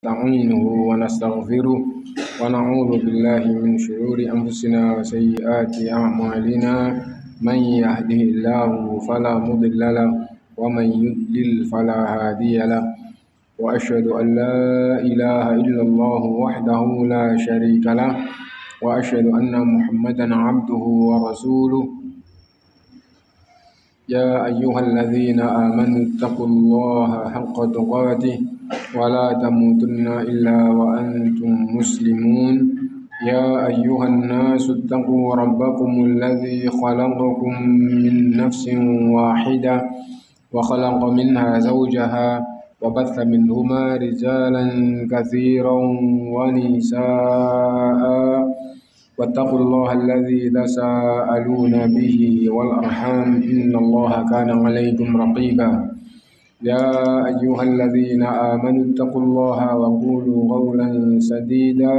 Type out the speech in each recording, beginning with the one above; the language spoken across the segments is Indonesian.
نستعينه ونستغفره ونعوذ بالله من شرور أنفسنا وسيئات أعمالنا من يهده الله فلا مضل له ومن يضلل فلا هادي له وأشهد أن لا إله إلا الله وحده لا شريك له وأشهد أن محمدا عبده ورسوله يا أيها الذين آمنوا اتقوا الله حق تقاته ولا تموتن إلا وأنتم مسلمون يا أيها الناس اتقوا ربكم الذي خلقكم من نفس واحدة وخلق منها زوجها وبث منهما رجالا كثيرا ونساء واتقوا الله الذي تساءلون به والأرحام إن الله كان عليكم رقيبا يا أيها الذين آمنوا اتقوا الله وقولوا قولا سديدا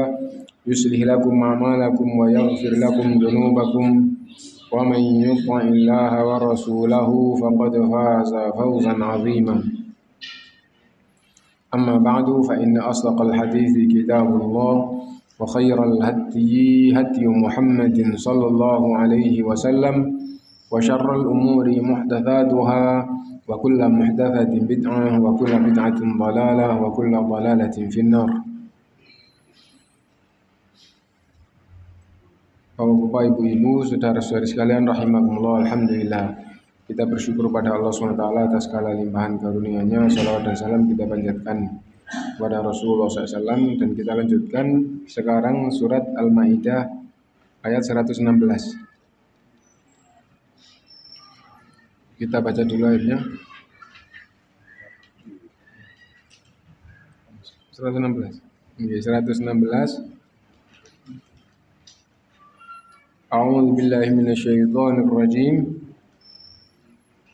يصلح لكم أعمالكم ويغفر لكم ذنوبكم ومن يطع الله ورسوله فقد فاز فوزا عظيما أما بعد فإن أصدق الحديث كتاب الله وخير الهدي هدي محمد صلى الله عليه وسلم وشر الأمور محدثاتها وكل محدثة بدعة وكل بدعة ضلالة وكل ضلالة في النار. Bapak, Ibu, saudara-saudari sekalian rahimakumullah, alhamdulillah. Kita bersyukur pada Allah SWT atas segala limpahan karunia-Nya. Salawat dan salam kita panjatkan kepada Rasulullah SAW. Dan kita lanjutkan sekarang surat Al-Maidah ayat 116. Kita baca dulu ayatnya. 116. Oke, 116. A'udzu billahi minasyaitonir rajim.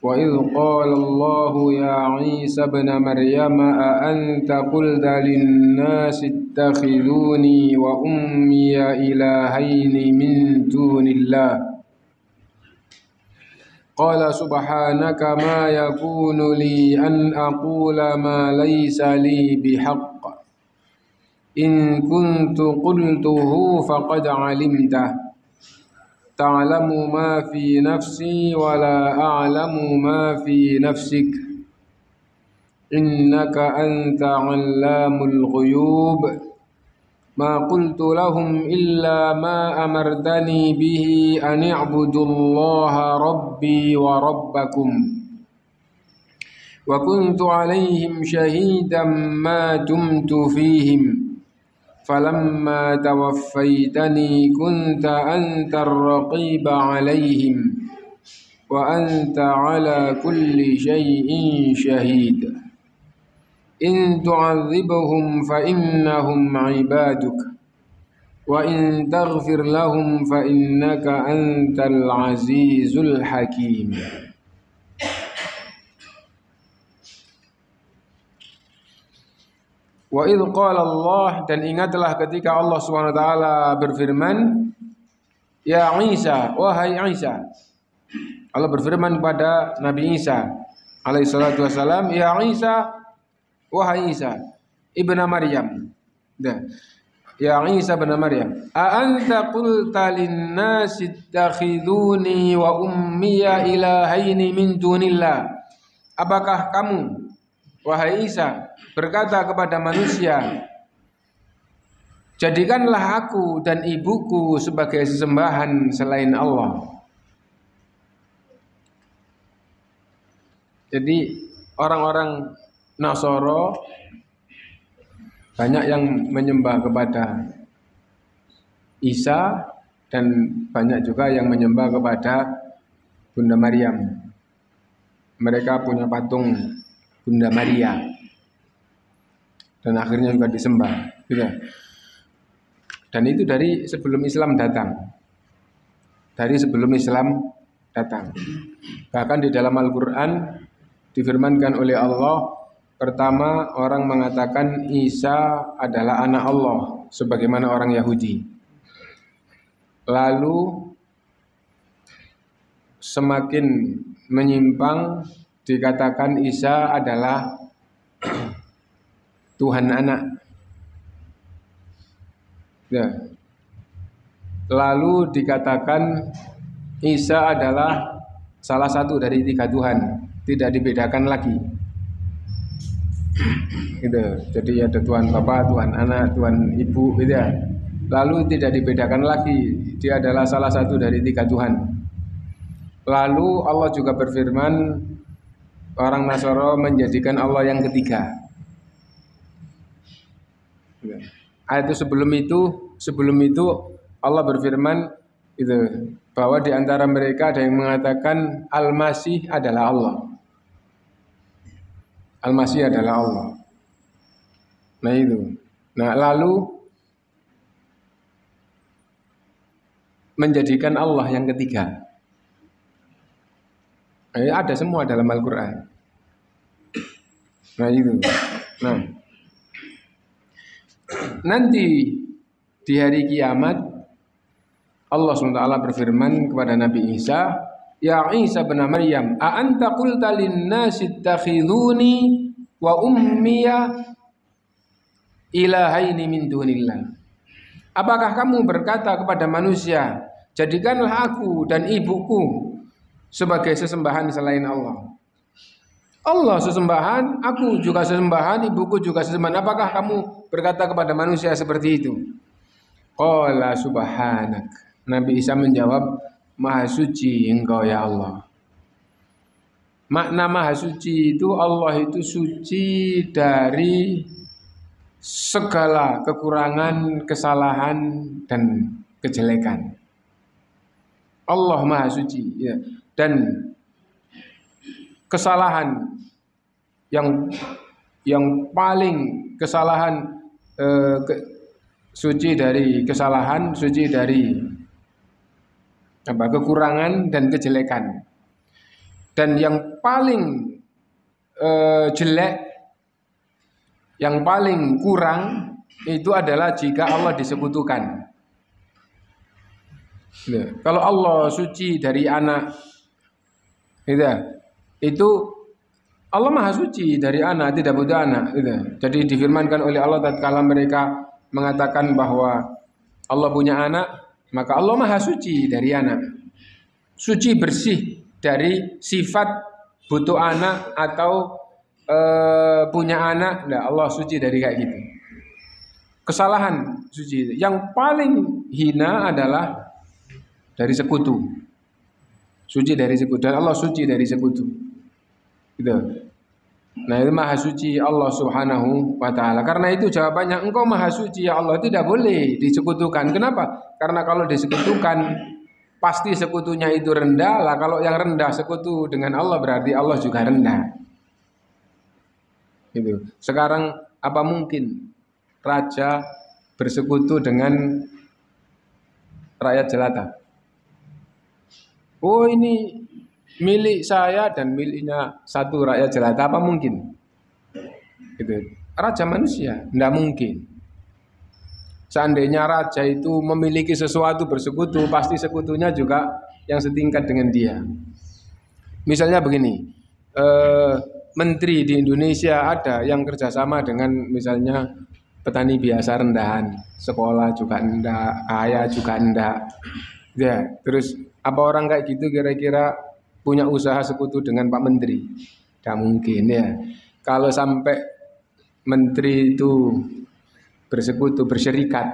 Wa idh qala Allahu ya Isa ibn Maryam a anta qulta lin-nasi ittakhiduni wa ummi ilahaini min dunillah. Qala subhanaka ma yakunu li an aqula ma laysa li bihaqq. In kuntu qultuhu faqad 'alimtah. Ta'lamu ma fi nafsi wa la a'lamu ma fi nafsik. Innaka anta 'allamul ghuyub. Ma qultu lahum illa ma amartani bihi an i'budullaha rabbi wa rabbakum. Wa kuntu 'alaihim shahidan ma dumtu fihim. Falamma tawaffaytani kunta antar raqiba 'alaihim wa anta 'ala kulli syai'in syahid. In tu'adzibhum fa innahum 'ibaduk wa in taghfir lahum fa innaka antal 'azizul hakim. Wa idh qala Allah, dan ingatlah ketika Allah SWT berfirman, ya Isa, wahai Isa. Allah berfirman kepada Nabi Isa alaihi salatu wassalam, ya Isa, wahai Isa ibn Maryam. Ya Isa ibn Maryam, a anta qulta lin-nasi ittakhiduni wa ummiya ilahaini min dunillah. Apakah kamu, wahai Isa, berkata kepada manusia, jadikanlah aku dan ibuku sebagai sesembahan selain Allah. Jadi orang-orang Nasoro banyak yang menyembah kepada Isa dan banyak juga yang menyembah kepada Bunda Maryam. Mereka punya patung Bunda Maria dan akhirnya juga disembah, gitu. Dan itu dari sebelum Islam datang. Dari sebelum Islam datang. Bahkan di dalam Al-Qur'an difirmankan oleh Allah, pertama orang mengatakan Isa adalah anak Allah sebagaimana orang Yahudi. Lalu semakin menyimpang dikatakan Isa adalah Tuhan anak. Ya. Lalu dikatakan Isa adalah salah satu dari 3 Tuhan, tidak dibedakan lagi. Gitu. Jadi ada Tuhan Bapa, Tuhan Anak, Tuhan Ibu, gitu ya. Lalu tidak dibedakan lagi, dia adalah salah satu dari 3 Tuhan. Lalu Allah juga berfirman, orang Nasara menjadikan Allah yang ketiga. Ayat itu sebelum itu Allah berfirman itu bahwa di antara mereka ada yang mengatakan Al-Masih adalah Allah. Al-Masih adalah Allah. Nah itu. Nah lalu menjadikan Allah yang ketiga. Ada semua dalam Al-Quran. Nah itu. Nah nanti di hari kiamat Allah SWT berfirman kepada Nabi Isa, Ya Isa bin Maryam, a anta qulta lin-nasi ittakhiduni wa ummiya ilahaini min dunillah. Apakah kamu berkata kepada manusia, jadikanlah aku dan ibuku sebagai sesembahan selain Allah. Allah sesembahan, aku juga sesembahan, ibuku juga sesembahan. Apakah kamu berkata kepada manusia seperti itu? Qala subhanak. Nabi Isa menjawab, Maha suci engkau ya Allah. Makna maha suci itu Allah itu suci dari segala kekurangan, kesalahan dan kejelekan. Allah maha suci ya. Dan kesalahan yang paling kesalahan suci dari kesalahan, suci dari kekurangan dan kejelekan. Dan yang paling jelek, yang paling kurang itu adalah jika Allah disekutukan. Nah, kalau Allah suci dari anak, itu Allah maha suci dari anak, tidak butuh anak. Jadi difirmankan oleh Allah tatkala mereka mengatakan bahwa Allah punya anak, maka Allah maha suci dari anak, suci bersih dari sifat butuh anak atau punya anak. Nah, Allah suci dari kayak gitu. Kesalahan suci. Yang paling hina adalah dari sekutu. Suci dari sekutu. Dan Allah suci dari sekutu. Gitu. Nah itu maha suci Allah subhanahu wa ta'ala. Karena itu jawabannya, engkau maha suci ya Allah, tidak boleh disekutukan. Kenapa? Karena kalau disekutukan pasti sekutunya itu rendah. Lah kalau yang rendah sekutu dengan Allah berarti Allah juga rendah. Gitu. Sekarang apa mungkin raja bersekutu dengan rakyat jelata? Oh ini milik saya dan miliknya satu rakyat jelata, apa mungkin? Gitu. Raja manusia, tidak mungkin. Seandainya raja itu memiliki sesuatu bersekutu, pasti sekutunya juga yang setingkat dengan dia. Misalnya begini, menteri di Indonesia ada yang kerjasama dengan misalnya petani biasa rendahan, sekolah juga enggak, kaya juga enggak. Ya, terus apa orang kayak gitu kira-kira punya usaha sekutu dengan Pak Menteri? Tidak mungkin ya. Kalau sampai menteri itu bersekutu, berserikat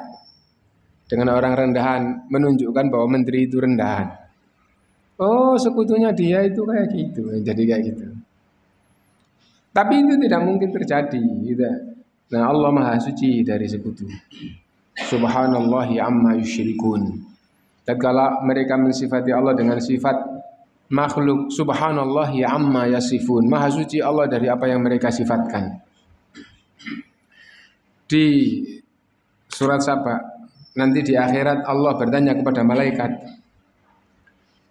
dengan orang rendahan, menunjukkan bahwa menteri itu rendahan. Oh, sekutunya dia itu kayak gitu, jadi kayak gitu. Tapi itu tidak mungkin terjadi. Gitu. Nah, Allah maha suci dari sekutu. Subhanallahi amma yusyrikun. Tatkala mereka mensifati Allah dengan sifat makhluk, subhanallahi amma yasifun, maha suci Allah dari apa yang mereka sifatkan. Di surat Saba nanti di akhirat Allah bertanya kepada malaikat,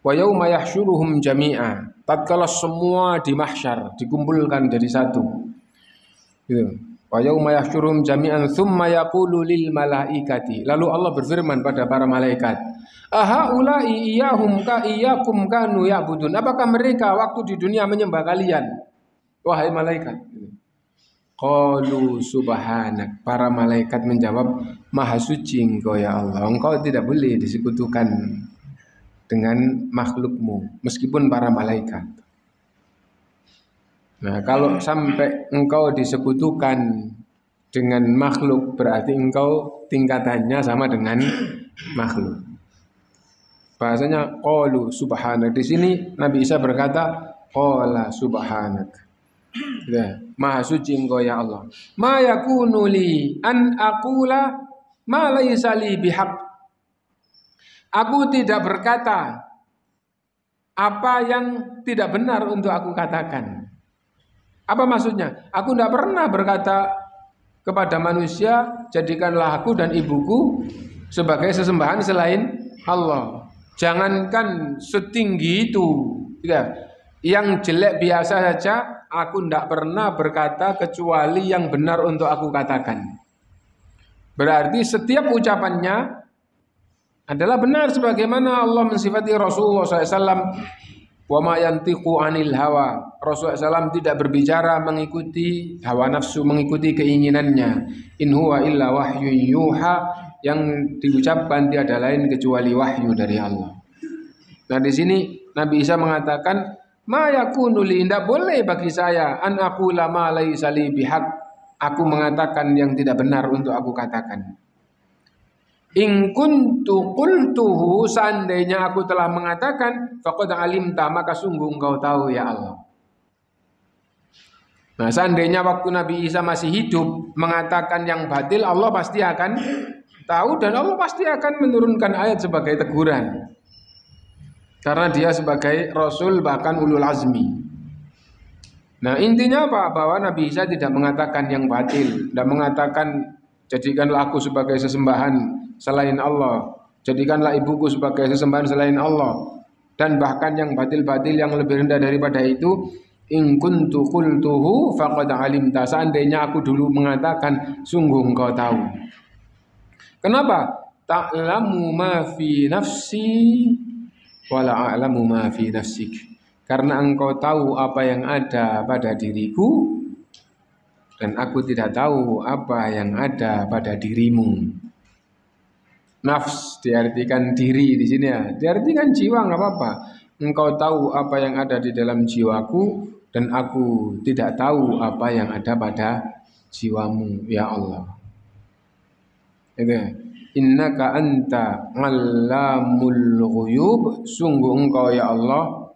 wa yauma yahsyuruhum jami'a, tatkala semua di mahsyar dikumpulkan jadi satu. Gitu. Wa yauma yahsyuruhum jami'an tsumma yaqulu lil malaikati, lalu Allah berfirman pada para malaikat, aha ulai iyahum ka iyakum kanu ya'budun, apakah mereka waktu di dunia menyembah kalian wahai malaikat? Qalu subhanak. Para malaikat menjawab, Maha suci Engkau ya Allah. Engkau tidak boleh disekutukan dengan makhlukmu, meskipun para malaikat. Nah, kalau sampai engkau disekutukan dengan makhluk, berarti engkau tingkatannya sama dengan makhluk. Bahasanya qalu subhanak. Di sini Nabi Isa berkata qala subhanak. Ya, Maha suci Engkau ya Allah. Ma yakunu li an aqula ma laysa li bihaq. Aku tidak berkata apa yang tidak benar untuk aku katakan. Apa maksudnya? Aku tidak pernah berkata kepada manusia, jadikanlah aku dan ibuku sebagai sesembahan selain Allah. Jangankan setinggi itu, ya. Yang jelek biasa saja, aku tidak pernah berkata kecuali yang benar untuk aku katakan. Berarti setiap ucapannya adalah benar sebagaimana Allah mensifati Rasulullah SAW. Wa ma yantiqu anil hawa. Rasulullah SAW tidak berbicara mengikuti hawa nafsu, mengikuti keinginannya. In huwa illa wahyu yuha. Yang diucapkan tiada lain kecuali wahyu dari Allah. Nah, di sini Nabi Isa mengatakan, ma yakunu li, tidak boleh bagi saya an aqula ma laysa li bihaq. Aku mengatakan yang tidak benar untuk aku katakan. In kuntu qultuhu, seandainya aku telah mengatakan, faqad alimta, maka sungguh engkau tahu ya Allah. Nah, seandainya waktu Nabi Isa masih hidup mengatakan yang batil, Allah pasti akan tahu dan Allah pasti akan menurunkan ayat sebagai teguran. Karena dia sebagai Rasul bahkan ulul azmi. Nah, intinya apa? Bahwa Nabi Isa tidak mengatakan yang batil, tidak mengatakan jadikanlah aku sebagai sesembahan selain Allah, jadikanlah ibuku sebagai sesembahan selain Allah, dan bahkan yang batil-batil yang lebih rendah daripada itu. In kuntu qultuhu faqad alimta, seandainya aku dulu mengatakan sungguh engkau tahu. Kenapa? Ta'lamu ma fi nafsi wala a'lamu ma fi nafsik. Karena engkau tahu apa yang ada pada diriku dan aku tidak tahu apa yang ada pada dirimu. Nafs diartikan diri di sini ya. Diartikan jiwa, enggak apa-apa. Engkau tahu apa yang ada di dalam jiwaku dan aku tidak tahu apa yang ada pada jiwamu ya Allah. Itu. Innaka anta 'allamul ghuyub, sungguh engkau ya Allah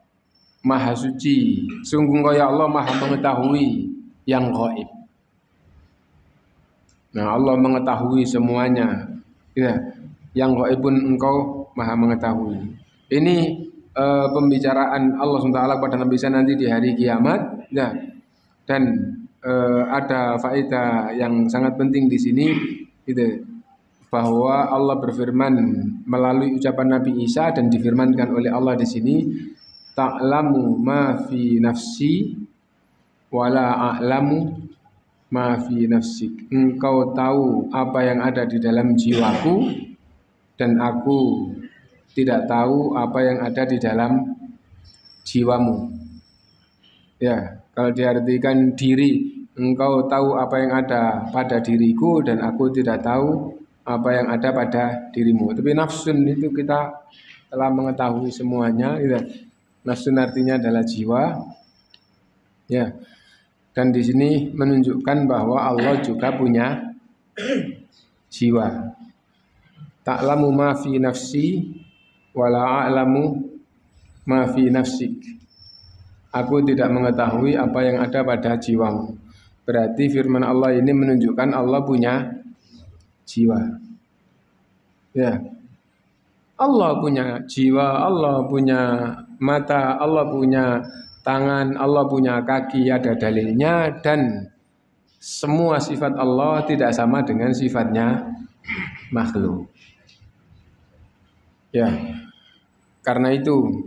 Maha suci, sungguh engkau ya Allah Maha mengetahui yang gaib. Nah, Allah mengetahui semuanya. Ya, yang gaib pun engkau Maha mengetahui. Ini pembicaraan Allah SWT pada Nabi Isa nanti di hari kiamat. Ya. Dan ada faedah yang sangat penting di sini, gitu. Bahwa Allah berfirman melalui ucapan Nabi Isa dan difirmankan oleh Allah di sini, ta'lamu ma fi nafsi wala a'lamu ma fi nafsik. Engkau tahu apa yang ada di dalam jiwaku dan aku tidak tahu apa yang ada di dalam jiwamu. Ya, kalau diartikan diri, engkau tahu apa yang ada pada diriku dan aku tidak tahu apa yang ada pada dirimu. Tapi nafsun itu kita telah mengetahui semuanya. Ya. Nafsun artinya adalah jiwa. Ya. Dan di sini menunjukkan bahwa Allah juga punya jiwa. Ta'lamu ma fi nafsi wala a'lamu ma fi nafsik. Aku tidak mengetahui apa yang ada pada jiwamu. Berarti firman Allah ini menunjukkan Allah punya jiwa. Ya. Allah punya jiwa, Allah punya mata, Allah punya tangan, Allah punya kaki, ada dalilnya, dan semua sifat Allah tidak sama dengan sifatnya makhluk. Ya. Karena itu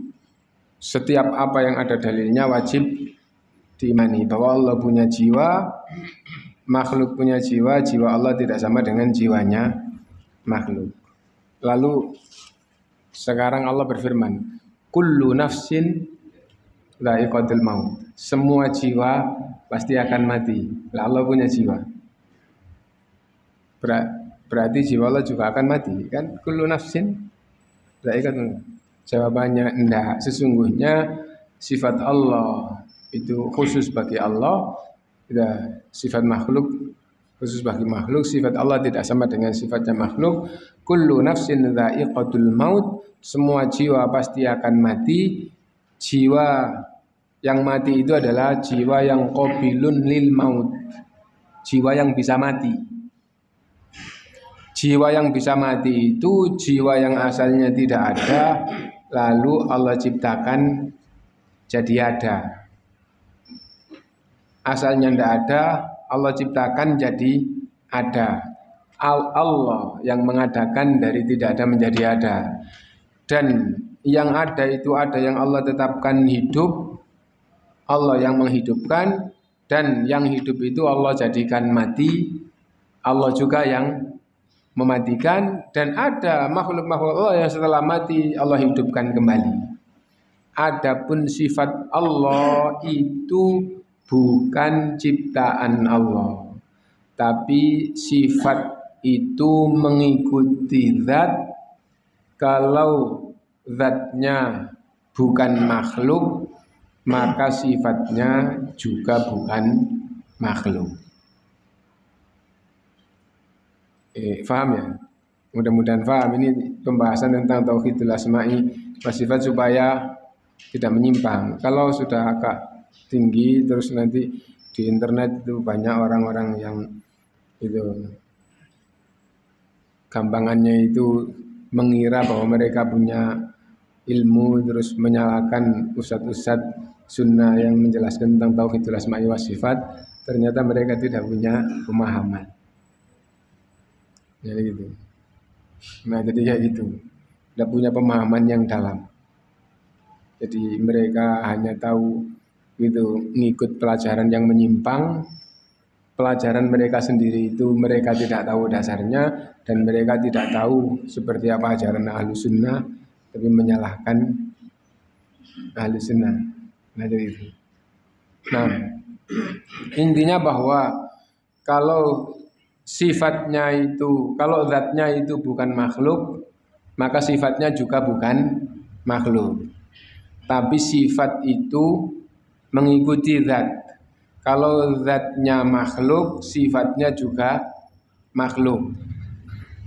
setiap apa yang ada dalilnya wajib diimani bahwa Allah punya jiwa, makhluk punya jiwa, jiwa Allah tidak sama dengan jiwanya makhluk. Lalu sekarang Allah berfirman, kullu nafsin dha'iqatul maut. Semua jiwa pasti akan mati. Lah Allah punya jiwa. Berarti jiwa Allah juga akan mati kan? Kullu nafsin dha'iqatul maut. Jawabannya enggak. Sesungguhnya sifat Allah itu khusus bagi Allah. Sifat makhluk khusus bagi makhluk. Sifat Allah tidak sama dengan sifatnya makhluk. Kullu nafsin dha'iqatul maut. Semua jiwa pasti akan mati. Jiwa yang mati itu adalah jiwa yang qabilun lil maut. Jiwa yang bisa mati. Jiwa yang bisa mati itu jiwa yang asalnya tidak ada, lalu Allah ciptakan jadi ada. Asalnya tidak ada, Allah ciptakan jadi ada. Allah yang mengadakan dari tidak ada menjadi ada. Dan yang ada itu ada yang Allah tetapkan hidup, Allah yang menghidupkan, dan yang hidup itu Allah jadikan mati, Allah juga yang mematikan, dan ada makhluk-makhluk Allah yang setelah mati Allah hidupkan kembali. Adapun sifat Allah itu bukan ciptaan Allah, tapi sifat itu mengikuti zat. Kalau zatnya bukan makhluk, maka sifatnya juga bukan makhluk. Faham ya? Mudah-mudahan faham. Ini pembahasan tentang tauhidul asma'i wa sifat supaya tidak menyimpang. Kalau sudah agak tinggi terus nanti di internet itu banyak orang-orang yang itu gampangannya itu mengira bahwa mereka punya ilmu terus menyalahkan ustadz-ustadz sunnah yang menjelaskan tentang tauhidul asma'i wa sifat. Ternyata mereka tidak punya pemahaman. Jadi gitu. Nah jadi kayak gitu, tidak punya pemahaman yang dalam. Jadi mereka hanya tahu gitu ngikut pelajaran yang menyimpang. Pelajaran mereka sendiri itu mereka tidak tahu dasarnya, dan mereka tidak tahu seperti apa ajaran Ahlus Sunnah, tapi menyalahkan Ahlus Sunnah. Nah jadi itu. Nah intinya bahwa kalau sifatnya itu, kalau zatnya itu bukan makhluk, maka sifatnya juga bukan makhluk. Tapi sifat itu mengikuti zat. Kalau zatnya makhluk, sifatnya juga makhluk.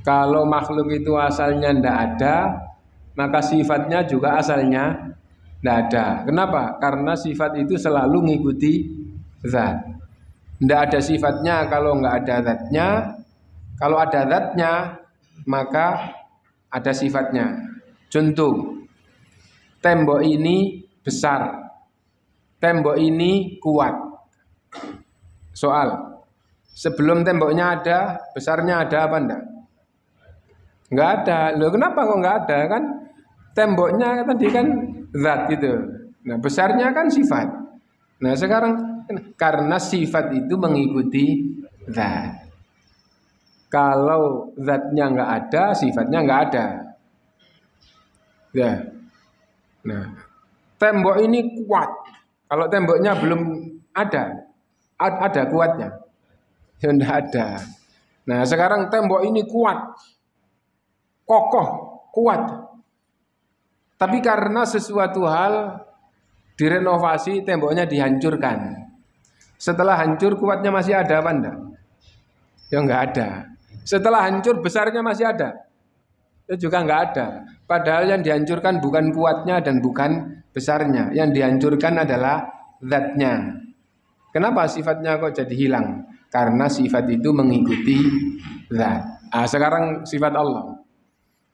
Kalau makhluk itu asalnya tidak ada, maka sifatnya juga asalnya tidak ada. Kenapa? Karena sifat itu selalu mengikuti zat. Tidak ada sifatnya kalau nggak ada zatnya. Kalau ada zatnya, maka ada sifatnya. Contoh, tembok ini besar, tembok ini kuat. Soal, sebelum temboknya ada, besarnya ada apa enggak? Nggak ada. Loh kenapa kok nggak ada? Kan temboknya tadi kan zat itu. Nah besarnya kan sifat. Nah sekarang karena sifat itu mengikuti zat. Kalau zatnya nggak ada, sifatnya nggak ada. Ya. Nah, tembok ini kuat. Kalau temboknya belum ada kuatnya. Ya nggak ada. Nah, sekarang tembok ini kuat, kokoh, kuat. Tapi karena sesuatu hal direnovasi, temboknya dihancurkan. Setelah hancur kuatnya masih ada apa enggak? Ya enggak ada. Setelah hancur besarnya masih ada? Ya juga enggak ada. Padahal yang dihancurkan bukan kuatnya dan bukan besarnya. Yang dihancurkan adalah zatnya. Kenapa sifatnya kok jadi hilang? Karena sifat itu mengikuti zat. Sekarang sifat Allah.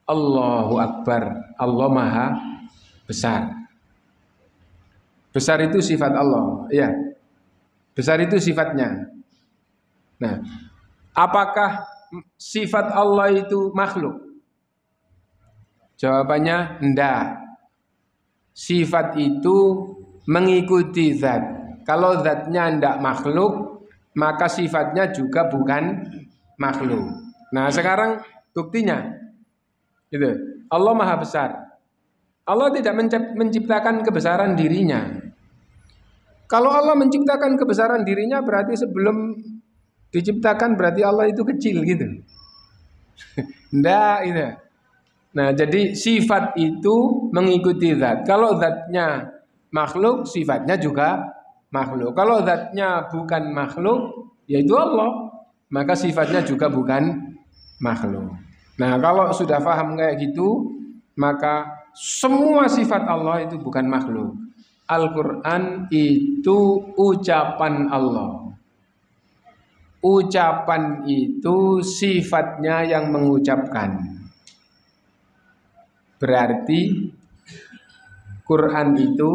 Allahu Akbar. Allah Maha Besar. Besar itu sifat Allah. Ya. Besar itu sifatnya. Nah, apakah sifat Allah itu makhluk? Jawabannya enggak. Sifat itu mengikuti zat. Kalau zatnya enggak makhluk, maka sifatnya juga bukan makhluk. Nah, sekarang buktinya. Gitu. Allah Maha Besar. Allah tidak menciptakan kebesaran dirinya. Kalau Allah menciptakan kebesaran dirinya berarti sebelum diciptakan berarti Allah itu kecil gitu. Ndak gitu. Nah, jadi sifat itu mengikuti zat. Kalau zatnya makhluk, sifatnya juga makhluk. Kalau zatnya bukan makhluk, yaitu Allah, maka sifatnya juga bukan makhluk. Nah, kalau sudah paham kayak gitu, maka semua sifat Allah itu bukan makhluk. Al-Quran itu ucapan Allah. Ucapan itu sifatnya yang mengucapkan. Berarti Quran itu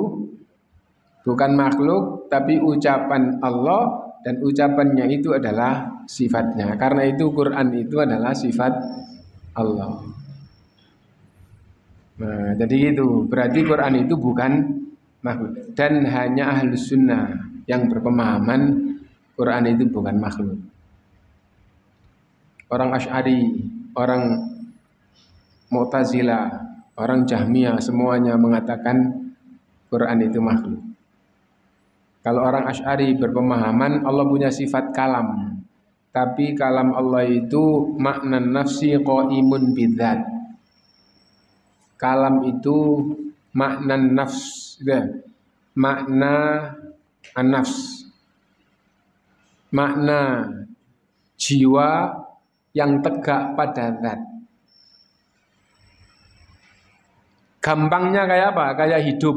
bukan makhluk tapi ucapan Allah, dan ucapannya itu adalah sifatnya. Karena itu Quran itu adalah sifat Allah. Nah, jadi itu berarti Quran itu bukan makhluk, dan hanya ahlus sunnah yang berpemahaman Quran itu bukan makhluk. Orang Asy'ari, orang Mu'tazilah, orang Jahmiyah semuanya mengatakan Quran itu makhluk. Kalau orang Asy'ari berpemahaman Allah punya sifat kalam, tapi kalam Allah itu makna nafsi qaimun bidzat. Kalam itu makna nafs, makna an-nafs, makna jiwa yang tegak pada zat. Gampangnya kayak apa? Kayak hidup.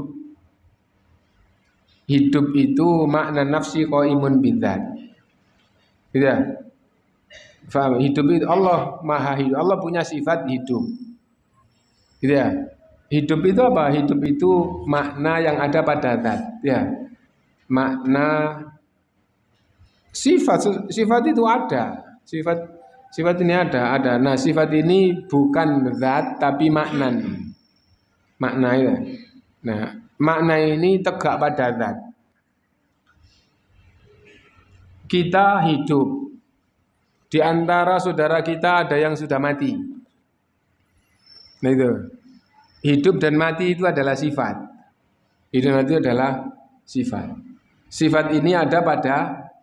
Hidup itu makna nafsi qaimun bidzat. Gitu ya? Faham? Hidup itu Allah maha hidup. Allah punya sifat hidup. Gitu ya? Hidup itu apa? Hidup itu makna yang ada pada zat. Ya. Makna sifat itu ada. Sifat ini ada. Nah, sifat ini bukan zat tapi makna. Makna ya. Nah, makna ini tegak pada zat. Kita hidup. Di antara saudara kita ada yang sudah mati. Nah itu. Hidup dan mati itu adalah sifat. Hidup dan mati adalah sifat. Sifat ini ada pada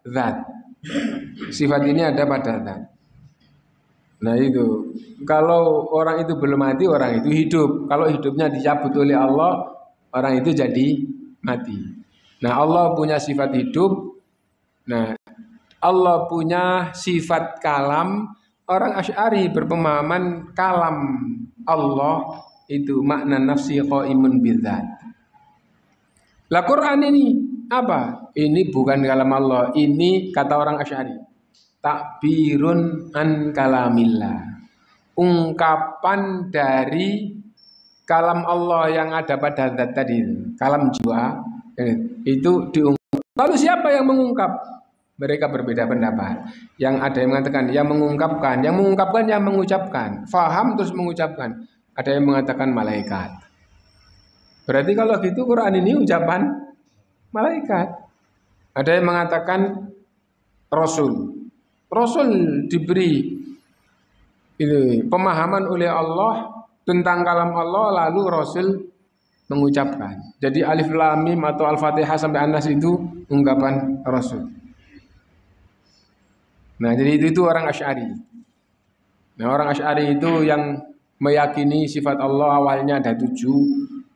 zat. Sifat ini ada pada zat. Nah itu, kalau orang itu belum mati, orang itu hidup. Kalau hidupnya dicabut oleh Allah, orang itu jadi mati. Nah Allah punya sifat hidup. Nah Allah punya sifat kalam. Orang Asy'ari berpemahaman kalam Allah itu makna nafsi qaimun bidzat. Lah Quran ini apa? Ini bukan kalam Allah. Ini kata orang Asy'ari, takbirun an kalamillah, ungkapan dari kalam Allah yang ada pada zat tadi, kalam jiwa itu diungkap. Lalu siapa yang mengungkap? Mereka berbeda pendapat. Yang ada yang mengatakan yang mengungkapkan, yang mengucapkan, faham terus mengucapkan. Ada yang mengatakan malaikat. Berarti kalau gitu Quran ini ucapan malaikat. Ada yang mengatakan Rasul. Rasul diberi ini pemahaman oleh Allah tentang kalam Allah, lalu Rasul mengucapkan. Jadi alif lam mim atau al-Fatihah sampai An-Nas itu ungkapan Rasul. Nah, jadi itu orang Asy'ari. Nah, orang Asy'ari itu yang meyakini sifat Allah awalnya ada 7,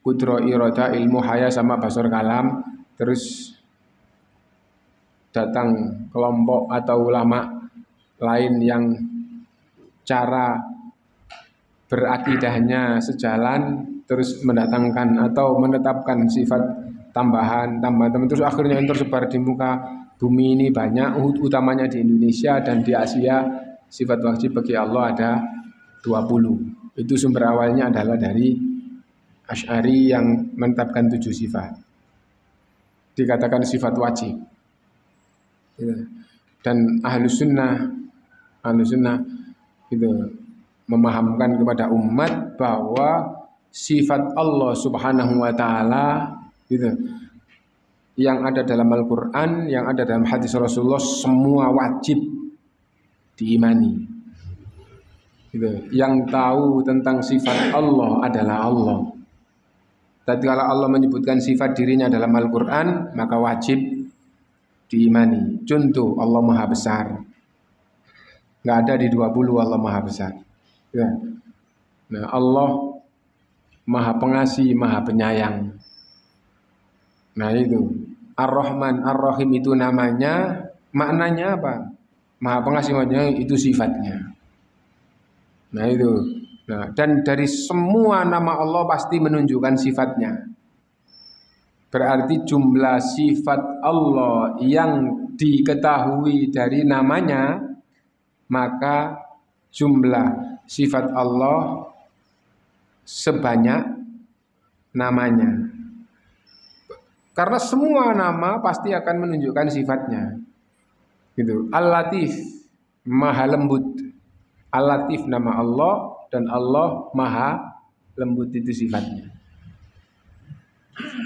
qudra, irada, ilmu, haya sama basar, kalam. Terus datang kelompok atau ulama lain yang cara berakidahnya sejalan, terus mendatangkan atau menetapkan sifat tambahan terus akhirnya yang tersebar di muka bumi ini banyak, utamanya di Indonesia dan di Asia. Sifat wajib bagi Allah ada 20. Itu sumber awalnya adalah dari Asy'ari yang menetapkan 7 sifat. Dikatakan sifat wajib. Dan ahlus sunnah itu memahamkan kepada umat bahwa sifat Allah Subhanahu wa taala gitu, yang ada dalam Al-Qur'an, yang ada dalam hadis Rasulullah, semua wajib diimani. Gitu. Yang tahu tentang sifat Allah adalah Allah. Tatkala Allah menyebutkan sifat dirinya dalam Al-Quran, maka wajib diimani. Contoh, Allah Maha Besar. Nggak ada di 20 Allah Maha Besar. Ya. Nah, Allah Maha Pengasih, Maha Penyayang. Nah itu. Ar-Rahman, Ar-Rahim itu namanya, maknanya apa? Maha Pengasih, maknanya itu sifatnya. Nah itu. Nah, dan dari semua nama Allah pasti menunjukkan sifatnya. Berarti jumlah sifat Allah yang diketahui dari namanya, maka jumlah sifat Allah sebanyak namanya. Karena semua nama pasti akan menunjukkan sifatnya. Gitu. Al-Latif, Maha Lembut. Al-Latif nama Allah, dan Allah Maha Lembut itu sifatnya.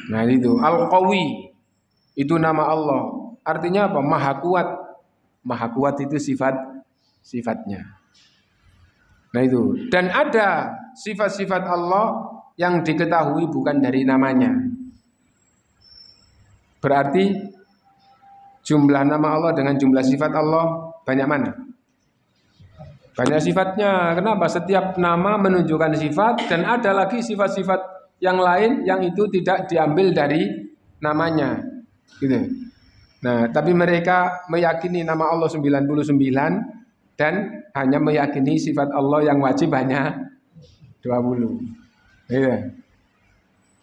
Nah itu. Al-Qawi itu nama Allah. Artinya apa? Maha Kuat. Maha Kuat itu sifatnya. Nah itu. Dan ada sifat-sifat Allah yang diketahui bukan dari namanya. Berarti jumlah nama Allah dengan jumlah sifat Allah banyak mana? Banyak sifatnya. Kenapa? Setiap nama menunjukkan sifat, dan ada lagi sifat-sifat yang lain yang itu tidak diambil dari namanya. Gitu. Nah, tapi mereka meyakini nama Allah 99 dan hanya meyakini sifat Allah yang wajib hanya 20. Gitu.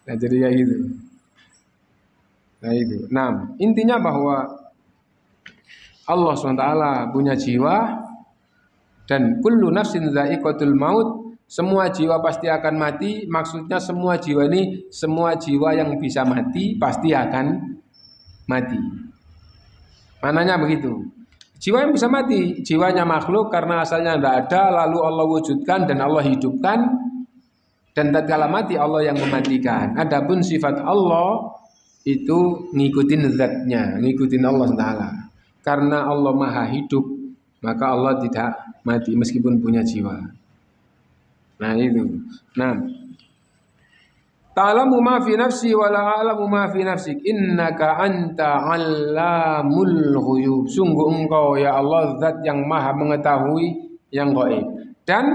Nah, jadi kayak gitu. Nah itu. Nah, intinya bahwa Allah SWT punya jiwa, dan kullu nafsin dha'iqatul maut, semua jiwa pasti akan mati. Maksudnya semua jiwa ini, semua jiwa yang bisa mati pasti akan mati. Mananya begitu. Jiwa yang bisa mati, jiwanya makhluk karena asalnya tidak ada, lalu Allah wujudkan dan Allah hidupkan, dan tatkala mati Allah yang mematikan. Adapun sifat Allah itu ngikutin zatnya, ngikutin Allah Ta'ala. Karena Allah Maha Hidup, maka Allah tidak mati meskipun punya jiwa. Nah itu. Nah, ta'lamu ma fi nafsi wa la a'lamu ma fi nafsik, innaka anta 'allamul ghuyub. Sungguh engkau ya Allah zat yang Maha mengetahui yang gaib. Dan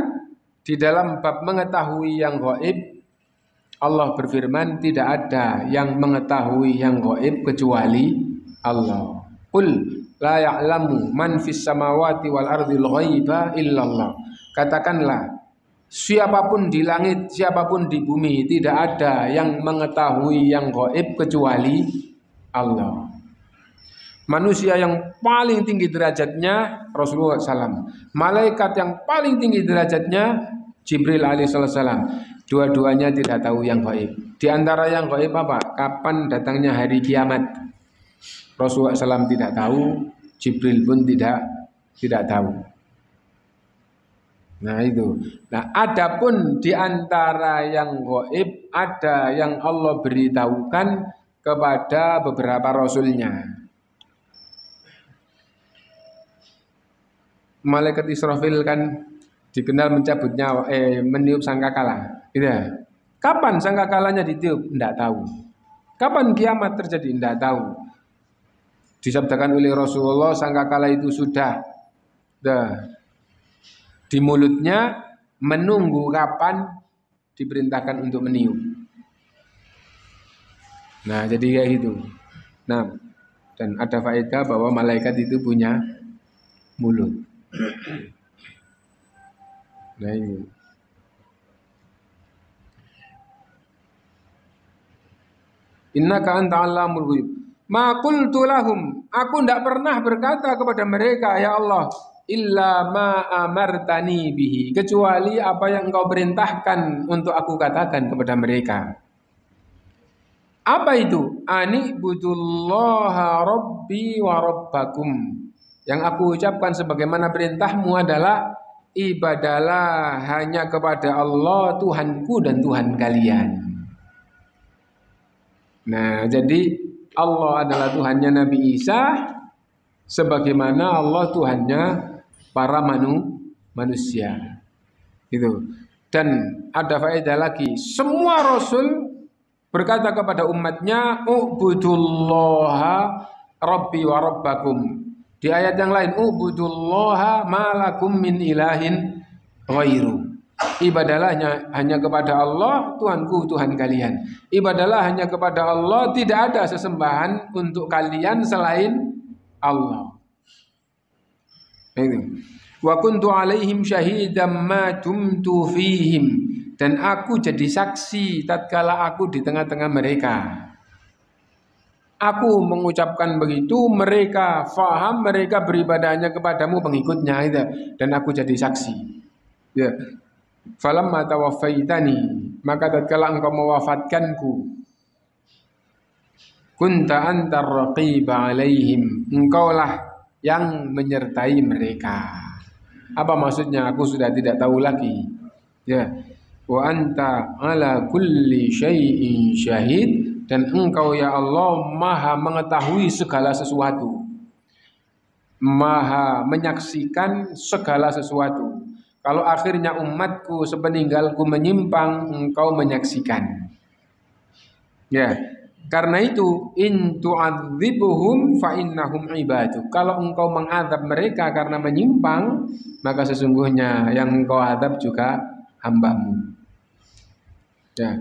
di dalam bab mengetahui yang gaib, Allah berfirman, tidak ada yang mengetahui yang gaib kecuali Allah. Qul la ya'lamu man fis samawati wal ardil ghaiba illallah. Katakanlah, siapapun di langit, siapapun di bumi, tidak ada yang mengetahui yang gaib kecuali Allah. Manusia yang paling tinggi derajatnya Rasulullah SAW. Malaikat yang paling tinggi derajatnya Jibril alaihissalam. Dua-duanya tidak tahu yang gaib. Di antara yang gaib apa? Kapan datangnya hari kiamat? Rasulullah SAW tidak tahu, Jibril pun tidak tahu. Nah itu. Nah, adapun di antara yang gaib ada yang Allah beritahukan kepada beberapa rasulnya. Malaikat Israfil kan dikenal mencabut nyawa, meniup sangkakala. Gitu. Kapan sangkakalanya ditiup? Tidak tahu. Kapan kiamat terjadi? Tidak tahu. Disabdakan oleh Rasulullah, sangkakala itu sudah di mulutnya, menunggu kapan diperintahkan untuk meniup. Nah, jadi kayak gitu. Nah, dan ada faedah bahwa malaikat itu punya mulut. Nah ini. Innaka anta 'allamul ghuyub. Ma qultu lahum, aku tidak pernah berkata kepada mereka, ya Allah, illa ma amartani bihi, kecuali apa yang engkau perintahkan untuk aku katakan kepada mereka. Apa itu? Ani budullaha rabbi wa rabbakum. Yang aku ucapkan sebagaimana perintahmu adalah, ibadalah hanya kepada Allah Tuhanku dan Tuhan kalian. Nah, jadi Allah adalah Tuhannya Nabi Isa, sebagaimana Allah Tuhannya para manusia. Gitu. Dan ada faedah lagi, semua rasul berkata kepada umatnya, ubudullaha rabbi wa rabbakum. Di ayat yang lain, ubudullaha malakum min ilahin ghairu. Ibadahlah hanya kepada Allah, Tuhanku, Tuhan kalian. Ibadahlah hanya kepada Allah, tidak ada sesembahan untuk kalian selain Allah. Wa kuntu alaihim syahidam ma dumtu fihim, dan aku jadi saksi tatkala aku di tengah-tengah mereka. Aku mengucapkan begitu, mereka faham, mereka beribadahnya kepadamu pengikutnya itu, dan aku jadi saksi. Ya. Falamma tawaffaitani, maka tatkala engkau mewafatkanku, kunta antar raqiba alaihim, engkaulah yang menyertai mereka. Apa maksudnya? Aku sudah tidak tahu lagi. Ya. Wa anta ala kulli syai'in syahid, dan engkau ya Allah maha mengetahui segala sesuatu, maha menyaksikan segala sesuatu. Kalau akhirnya umatku sepeninggalku menyimpang, engkau menyaksikan. Ya, karena itu in tu'adzibuhum fa innahum ibaduk. Kalau engkau mengadab mereka karena menyimpang, maka sesungguhnya yang engkau adab juga hambamu. Ya.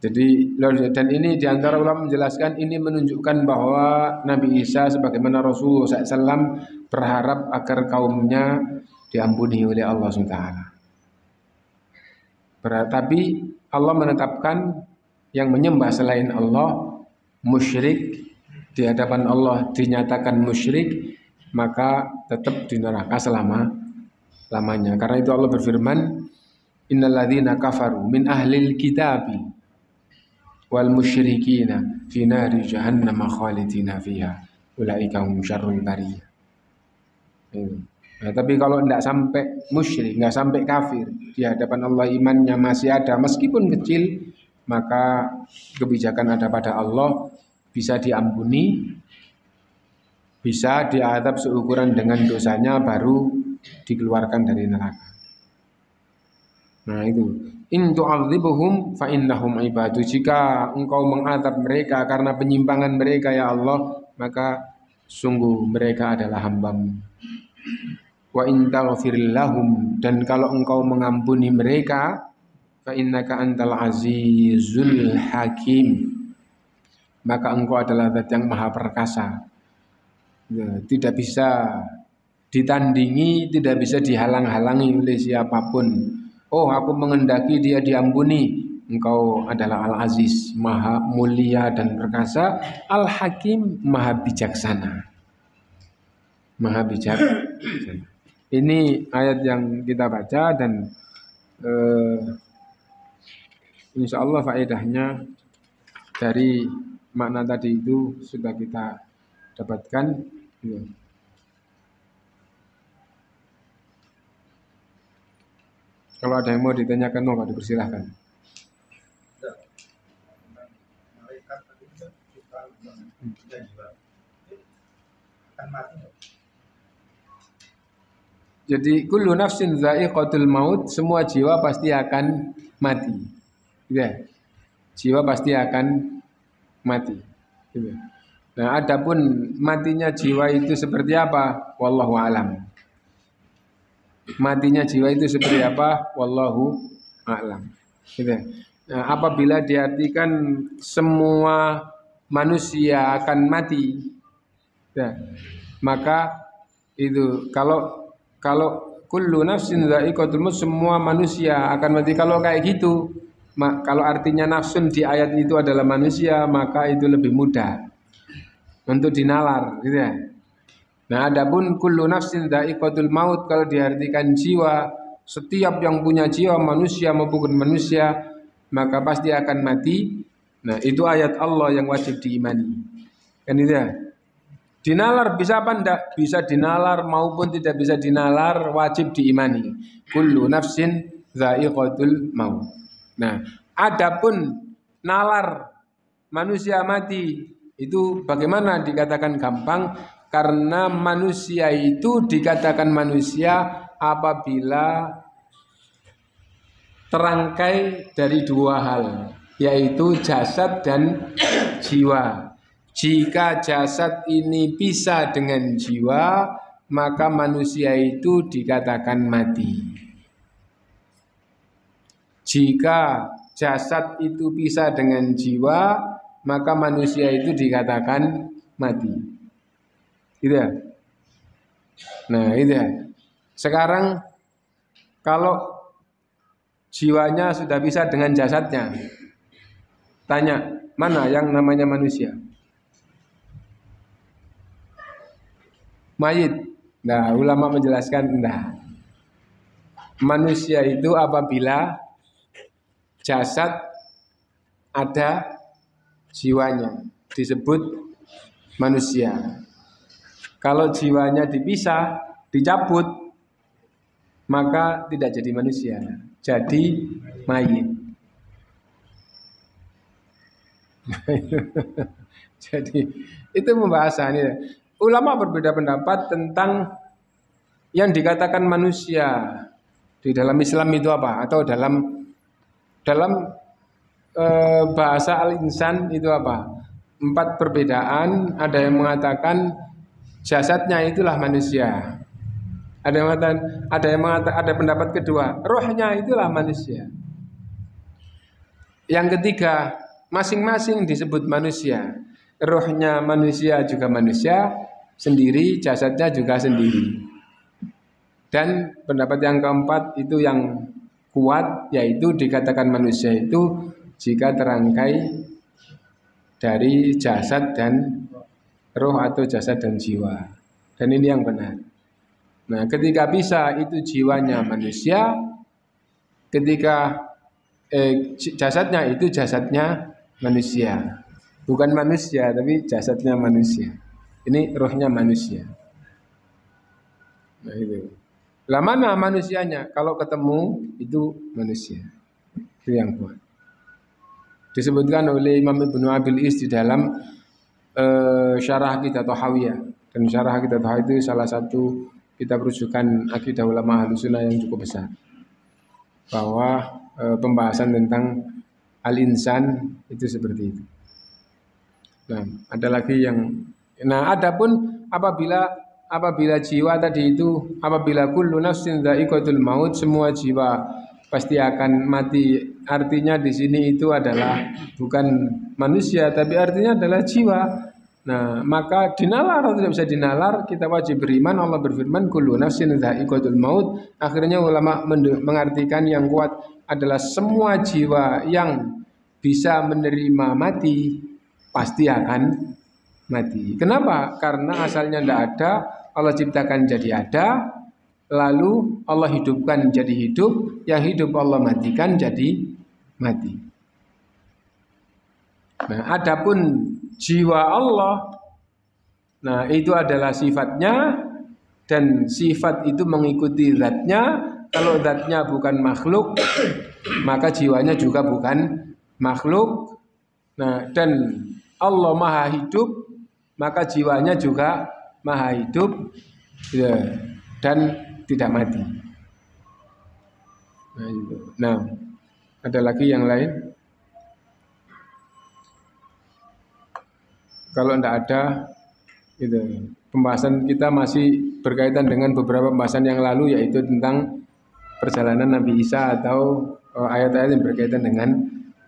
Jadi, dan ini diantara ulama menjelaskan, ini menunjukkan bahwa Nabi Isa sebagaimana Rasulullah SAW berharap agar kaumnya diampuni oleh Allah SWT. Tapi Allah menetapkan yang menyembah selain Allah musyrik, di hadapan Allah dinyatakan musyrik, maka tetap di neraka selama-lamanya. Karena itu Allah berfirman, innalladzina kafaru min ahlil kitabi wal musyrikina fi nari jahannam khalidina fiha ulaika hum syarrul bariyah. Nah, tapi kalau tidak sampai musyrik, nggak sampai kafir, di hadapan Allah imannya masih ada meskipun kecil, maka kebijakan ada pada Allah, bisa diampuni, bisa diadab seukuran dengan dosanya, baru dikeluarkan dari neraka. Nah itu, in tu'adzibuhum fa innahum ibadu. Jika engkau mengadab mereka karena penyimpangan mereka ya Allah, maka sungguh mereka adalah hambamu. Wa in taghfir lahum, dan kalau engkau mengampuni mereka, fa innaka antal azizul hakim, maka engkau adalah zat yang maha perkasa. Ya, tidak bisa ditandingi, tidak bisa dihalang-halangi oleh siapapun. Oh, aku mengendaki dia diampuni. Engkau adalah Al-Aziz, maha mulia dan perkasa, Al-Hakim, maha bijaksana. Maha bijaksana. Ini ayat yang kita baca, dan insya Allah faedahnya dari makna tadi itu sudah kita dapatkan. Ya. Kalau ada yang mau ditanyakan, mau dipersilahkan. Jadi kullu nafsin dha'iqatul maut, semua jiwa pasti akan mati. Ya. Jiwa pasti akan mati. Ya. Nah, adapun matinya jiwa itu seperti apa? Wallahu a'lam. Matinya jiwa itu seperti apa? Wallahu a'lam. Gitu. Nah, apabila diartikan semua manusia akan mati, ya, maka itu kalau kullu nafsin dha'iqatul maut, semua manusia akan mati. Kalau kayak gitu, kalau artinya nafsun di ayat itu adalah manusia, maka itu lebih mudah untuk dinalar, gitu ya. Nah, adapun kullu nafsin dha'iqatul maut, kalau diartikan jiwa, setiap yang punya jiwa, manusia maupun manusia, maka pasti akan mati. Nah, itu ayat Allah yang wajib diimani. Kan itu ya. Dinalar bisa apa enggak? Bisa dinalar maupun tidak bisa dinalar, wajib diimani. Kullu nafsin dha'iqatul maut. Nah, adapun nalar manusia mati, itu bagaimana dikatakan gampang? Karena manusia itu dikatakan manusia apabila terangkai dari dua hal. yaitu jasad dan jiwa. Jika jasad ini pisah dengan jiwa, maka manusia itu dikatakan mati. Jika jasad itu pisah dengan jiwa, maka manusia itu dikatakan mati. Gitu ya? Nah, itu ya. Sekarang kalau jiwanya sudah pisah dengan jasadnya, tanya, mana yang namanya manusia? Mayit. Nah, ulama menjelaskan, nah, manusia itu apabila jasad ada jiwanya disebut manusia. Kalau jiwanya dipisah, dicabut, maka tidak jadi manusia, jadi mayit. Jadi itu pembahasannya. Ulama berbeda pendapat tentang yang dikatakan manusia di dalam Islam itu apa, atau dalam bahasa al-insan itu apa. 4 perbedaan. Ada yang mengatakan jasadnya itulah manusia. Ada yang mengatakan, ada pendapat kedua, rohnya itulah manusia. Yang ketiga, masing-masing disebut manusia. Rohnya manusia juga manusia sendiri, jasadnya juga sendiri. Dan pendapat yang keempat itu yang kuat, yaitu dikatakan manusia itu jika terangkai dari jasad dan roh atau jasad dan jiwa. Dan ini yang benar. Nah, ketika bisa itu jiwanya manusia, ketika jasadnya itu jasadnya manusia. Bukan manusia, tapi jasadnya manusia. Ini rohnya manusia. Nah itu. Lah mana manusianya? Kalau ketemu itu manusia. Itu yang kuat. Disebutkan oleh Imam Ibnu Abil Is di dalam Syarah Aqidah Thahawiyah. Dan Syarah Aqidah Thahawiyah itu salah satu kitab rujukan akidah ulama Ahlussunnah yang cukup besar. Bahwa pembahasan tentang al-insan itu seperti itu. Nah, ada lagi yang, nah, adapun apabila jiwa tadi itu, apabila kullu nafsin dha'iqatul maut, semua jiwa pasti akan mati. Artinya di sini itu adalah bukan manusia, tapi artinya adalah jiwa. Nah, maka dinalar atau tidak bisa dinalar, kita wajib beriman. Allah berfirman, kullu nafsin dha'iqatul maut. Akhirnya ulama mengartikan yang kuat adalah semua jiwa yang bisa menerima mati pasti akan mati. Kenapa? Karena asalnya tidak ada, Allah ciptakan jadi ada, lalu Allah hidupkan jadi hidup, yang hidup Allah matikan jadi mati. Nah, adapun jiwa Allah, nah itu adalah sifatnya, dan sifat itu mengikuti zatnya. Kalau zatnya bukan makhluk, maka jiwanya juga bukan makhluk. Nah, dan Allah maha hidup, maka jiwanya juga maha hidup, ya, dan tidak mati. Nah, itu. Nah, ada lagi yang lain? Kalau tidak ada, itu pembahasan kita masih berkaitan dengan beberapa pembahasan yang lalu, yaitu tentang perjalanan Nabi Isa atau ayat-ayat yang berkaitan dengan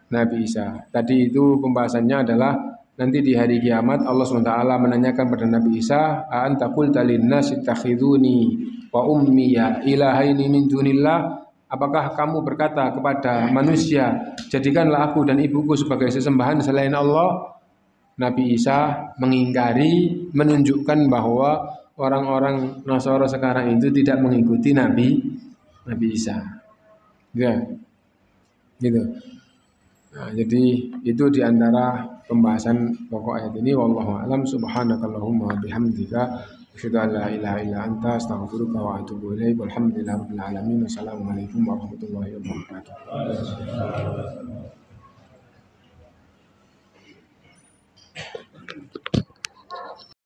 Nabi Isa. Tadi itu pembahasannya adalah nanti di hari kiamat Allah SWT menanyakan pada Nabi Isa, anta qulta linnasi ittakhiduni wa ummiya ilahaini min dunillah. Apakah kamu berkata kepada manusia, jadikanlah aku dan ibuku sebagai sesembahan selain Allah? Nabi Isa mengingkari, menunjukkan bahwa orang-orang Nasara sekarang itu tidak mengikuti Nabi Isa. Ya. Gitu. Nah, jadi itu diantara pembahasan pokok ayat ini. Wallahu a'lam. Subhanakallahumma wa bihamdika asyhadu an la ilaha illa anta astaghfiruka wa atubu ilaik. Walhamdulillahirabbil alamin. Wassalamualaikum warahmatullahi wabarakatuh.